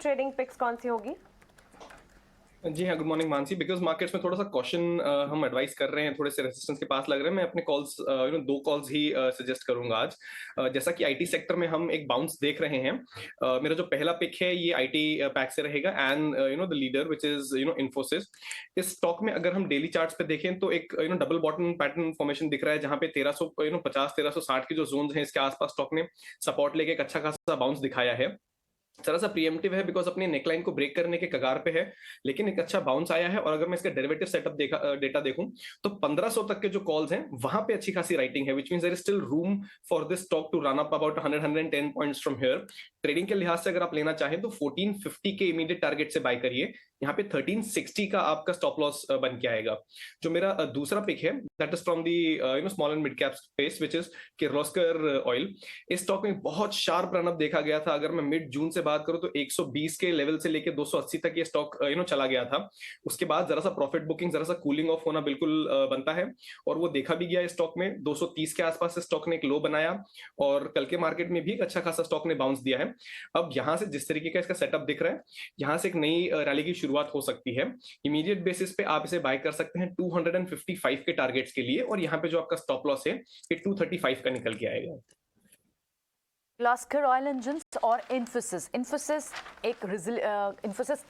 Trading pics कौन सी होगी? जी हाँ, good morning Mansi. Because markets में थोड़ा सा कॉशन हम एडवाइस कर रहे हैं, थोड़े से रेजिस्टेंस के पास लग रहे हैं। मैं अपने कॉल्स दो कॉल्स ही सजेस्ट करूंगा आज। जैसा कि आईटी सेक्टर में हम एक बाउंस देख रहे हैं। मेरा जो पहला पिक है ये आईटी पैक से रहेगा, and the leader which is Infosys. इस स्टॉक में अगर हम डेली चार्ट्स पे देखें तो एक डबल बॉटम पैटर्न फॉर्मेशन दिख रहा है, जहां पे 1350 1360 के जो जोन हैं इसके आसपास स्टॉक ने सपोर्ट लेके एक अच्छा खासा बाउंस दिखाया है। थोड़ा सा प्रीएम्प्टिव है बिकॉज अपनी नेकलाइन को ब्रेक करने के कगार पे है, लेकिन एक अच्छा बाउंस आया है। और अगर मैं इसका डेरिवेटिव सेटअप डेटा देखूं तो 1500 तक के जो कॉल्स हैं वहां पे अच्छी खासी राइटिंग है, which means there is still room for this stock to run up about 110 points from here. Trading के लिहाज से अगर आप लेना चाहें तो 1450 के इमीडिएट टारगेट से बाय करिए। यहाँ पे 1360 का आपका स्टॉप लॉस बन के आएगा। जो मेरा दूसरा पिक है that is from the small and mid cap space which is Kirloskar oil. इस स्टॉक में बहुत शार्प रनअप देखा गया था। अगर मैं मिड जून से बात करूं तो 120 के लेवल से लेके 280 तक ये स्टॉक चला गया था। उसके बाद जरा सा प्रॉफिट बुकिंग, जरा सा कूलिंग ऑफ होना बिल्कुल बनता है, और वो देखा भी गया। इस स्टॉक में 230 के आसपास स्टॉक ने एक लो बनाया, और कल के मार्केट में भी एक अच्छा खासा स्टॉक ने बाउंस दिया है। अब यहां से जिस तरीके का इसका सेटअप दिख रहा है, यहां से एक नई रैली की शुरुआत हो सकती है। इमीडिएट बेसिस पे आप इसे बाय कर सकते हैं 255 के टारगेट्स के लिए, और यहाँ पे जो आपका स्टॉप लॉस है ये 235 का निकल के आएगा। किर्लोस्कर ऑयल इंजन्स और इन्फोसिस इन्फोसिस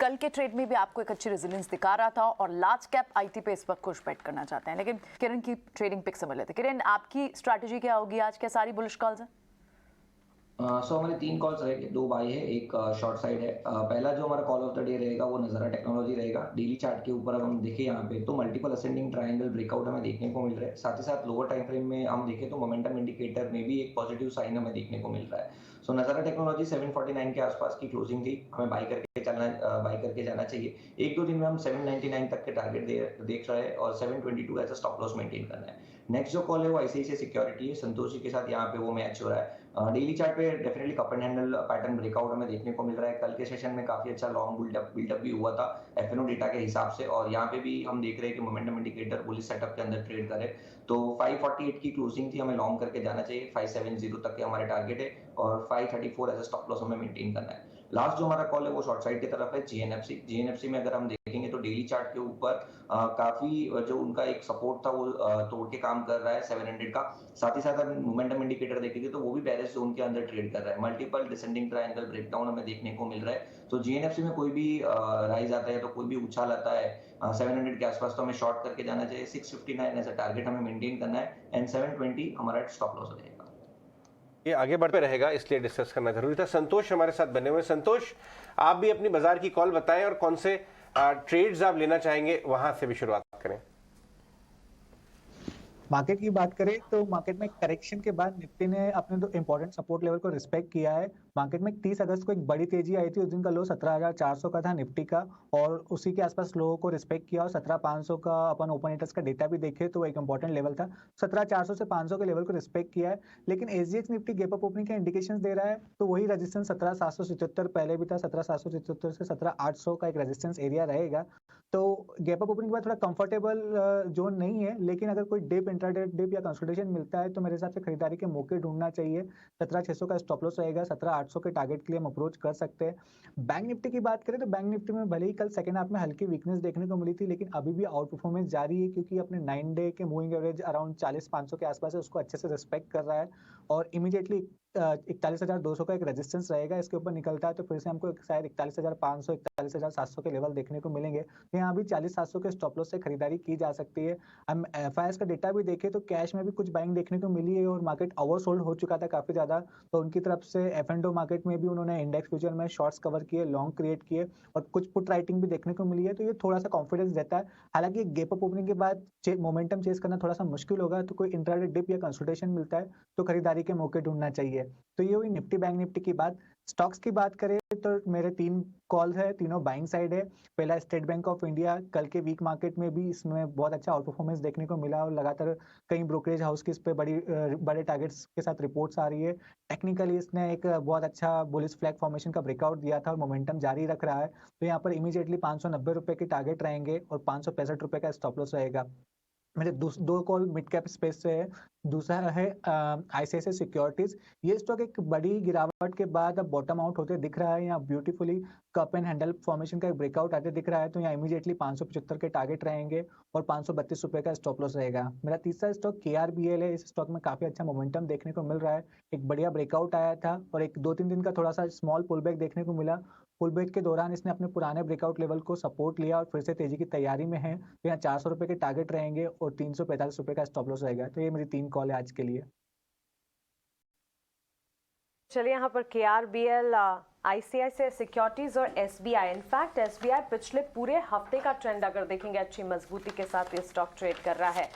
कल के ट्रेड में भी आपको एक अच्छी रेजिलियंस दिखा रहा था, और लार्ज कैप आईटी पे इस वक्त खुश बेट करना चाहते हैं। लेकिन किरण की ट्रेडिंग पिक समझ लेते हैं। किरण, आपकी स्ट्रैटेजी क्या होगी आज? क्या सारी बुलिश कॉल्स हैं? सो हमारे 3 कॉल्स रहेंगे, 2 बाई है, एक शॉर्ट साइड है। पहला जो हमारा कॉल ऑफ द डे रहेगा वो नज़ारा टेक्नोलॉजी रहेगा। डेली चार्ट के ऊपर अगर हम देखें यहाँ पे तो मल्टीपल असेंडिंग ट्रायंगल ब्रेकआउट हमें देखने को मिल रहा है। साथ ही साथ लोअर टाइम फ्रेम में हम देखें तो मोमेंटम इंडिकेटर में भी एक पॉजिटिव साइन हमें देखने को मिल रहा है। सो नज़ारा टेक्नोलॉजी 749 के आसपास की क्लोजिंग थी, हमें बाई करके जाना चाहिए। 1-2 दिन में हम 799 तक के टारगेट देख रहे हैं, और 722 as a stop loss maintain करना है। नेक्स्ट जो कॉल है वो आईसीआईसीआई सिक्योरिटी है, संतोष जी के साथ यहाँ पे वो मैच हो रहा है। डेली चार्ट पे definitely cup and handle pattern breakout हमें देखने को मिल रहा है। कल के सेशन में काफी अच्छा लॉन्ग बिल्डअप भी हुआ था एफएनओ डेटा के हिसाब से, और यहाँ पे भी हम देख रहे हैं कि मोमेंटम इंडिकेटर बुलिश सेटअप के अंदर ट्रेड करे। तो 548 की क्लोजिंग थी, हमें लॉन्ग करके जाना चाहिए। 570 तक के हमारे टारगेट है, और 534 एज अ स्टॉप लॉस हमें मेंटेन करना है। लास्ट जो हमारा कॉल है वो शॉर्ट साइड की तरफ है, जीएनएफसी में अगर हम देखेंगे तो डेली चार्ट के ऊपर काफी जो उनका एक सपोर्ट था वो तोड़ के काम कर रहा है 700 का। साथ ही साथ अगर मोमेंटम इंडिकेटर देखेंगे तो वो भी बेरिश जोन के अंदर ट्रेड कर रहा है। मल्टीपल डिसेंडिंग ट्रायंगल ब्रेकडाउन हमें देखने को मिल रहा है। तो जीएनएफसी में कोई भी राइज आता है तो कोई भी उछाल आता है 700 के आसपास, तो हमें शॉर्ट करके जाना चाहिए। 659 एज अ टारगेट हमें मेंटेन करना है, एंड 720 हमारा स्टॉप लॉस रहेगा। ये आगे बढ़ते रहेगा, इसलिए डिस्कस करना जरूरी था। संतोष हमारे साथ बने हुए। संतोष, आप भी अपनी बाजार की कॉल बताएं और कौन से ट्रेड्स आप लेना चाहेंगे, वहां से भी शुरुआत करें। मार्केट की बात करें तो मार्केट में करेक्शन के बाद निफ्टी ने अपने दो इंपॉर्टेंट सपोर्ट लेवल को रिस्पेक्ट किया है। मार्केट में 30 अगस्त को एक बड़ी तेजी आई थी, उस दिन का लो 17,400 का था निफ्टी का, और उसी के आसपास लो को रिस्पेक्ट किया, और 17,500 का अपन ओपन इंटरेस्ट का डेटा भी देखे तो एक इंपॉर्टेंट लेवल था। 17,400 से 500 के लेवल को रिस्पेक्ट किया है, लेकिन SGX Nifty gap up opening के इंडिकेशन दे रहा है। तो वही रेजिस्टेंस 17,777 पहले भी था, 17,777 से 17,800 का एक रेजिस्टेंस एरिया रहेगा। तो गैप अप ओपनिंग के बाद थोड़ा कंफर्टेबल जोन नहीं है, लेकिन अगर कोई डिप इंट्राडे डिप या कंसोलिडेशन मिलता है तो मेरे हिसाब से खरीदारी के मौके ढूंढना चाहिए। 17,600 का स्टॉप लॉस रहेगा, 17,800 के टारगेट के लिए हम अप्रोच कर सकते हैं। बैंक निफ्टी की बात करें तो बैंक निफ्टी में भले ही कल सेकंड हाफ में हल्की वीकनेस देखने को मिली थी, लेकिन अभी भी आउट परफॉर्मेंस जारी है, क्योंकि अपने 9 डे के मूविंग एवरेज अराउंड 40,500 के आसपास है, उसको अच्छे से रिस्पेक्ट कर रहा है, और इमीडिएटली 41,200 का एक रेजिस्टेंस रहेगा। इसके ऊपर निकलता है तो फिर से हमको शायद 41,500 41,700 के लेवल देखने को मिलेंगे। तो यहाँ भी 40,700 के स्टॉप लॉस से खरीदारी की जा सकती है। हम एफआईएस का डेटा भी देखें तो कैश में भी कुछ बाइंग देखने को मिली है, और मार्केट ओवरसोल्ड हो चुका था काफी ज्यादा, तो उनकी तरफ से एफ एंड ओ मार्केट में भी उन्होंने इंडेक्स फ्यूचर में शॉर्ट्स कवर किए, लॉन्ग क्रिएट किए, और कुछ पुट राइटिंग भी देखने को मिली है। तो ये थोड़ा सा कॉन्फिडेंस देता है। हालांकि गैप अप ओपनिंग के बाद मोमेंटम चेस करना थोड़ा सा मुश्किल होगा, तो कोई इंट्राडे डिप या कंसल्टेशन मिलता है तो खरीदारी के मौके ढूंढना चाहिए। तो ये हुई निफ्टी बैंक निफ्टी की बात। स्टॉक्स की बात करें तो मेरे 3 कॉल्स है, तीनों बाइंग साइड है। पहला स्टेट बैंक ऑफ इंडिया, कल के वीक मार्केट में भी इसमें बहुत अच्छा आउट परफॉर्मेंस देखने को मिला, और लगातार कई ब्रोकरेज हाउस की इस पे बड़े टारगेट्स के साथ रिपोर्ट्स आ रही है। टेक्निकली इसने एक बहुत अच्छा बुलिश फ्लैग फॉर्मेशन का ब्रेकआउट दिया था, और मोमेंटम जारी रख रहा है। तो यहाँ पर इमीडिएटली 590 रुपए के टारगेट रहेंगे, और 565 रुपए का स्टॉप लॉस रहेगा। मेरे दो कॉल मिड कैप स्पेस से है। दूसरा है आईसीआईसीआई सिक्योरिटीज। ये स्टॉक एक बड़ी गिरावट के बाद अब बॉटम आउट होते दिख रहा है, यहाँ beautifully cup and handle formation का एक ब्रेकआउट आते दिख रहा है, तो यहाँ इमीडिएटली 575 के टारगेट रहेंगे और 532 रुपए का स्टॉप लॉस रहेगा। मेरा तीसरा स्टॉक KRBL है। इस स्टॉक में काफी अच्छा मोमेंटम देखने को मिल रहा है, एक बढ़िया ब्रेकआउट आया था और एक 2-3 दिन का थोड़ा सा स्मॉल पुल बैक देखने को मिला। पुल बैक के दौरान इसने अपने पुराने ब्रेकआउट लेवल को सपोर्ट लिया और फिर से तेजी की तैयारी में है, तो यहाँ 400 रुपए के टारगेट रहेंगे और 345 रुपए का स्टॉप लॉस रहेगा। तो ये मेरी 3 कॉल है आज के लिए। चलिए यहाँ पर KRBL, ICICI सिक्योरिटीज और SBI। इनफैक्ट SBI पिछले पूरे हफ्ते का ट्रेंड अगर देखेंगे अच्छी मजबूती के साथ ये स्टॉक ट्रेड कर रहा है।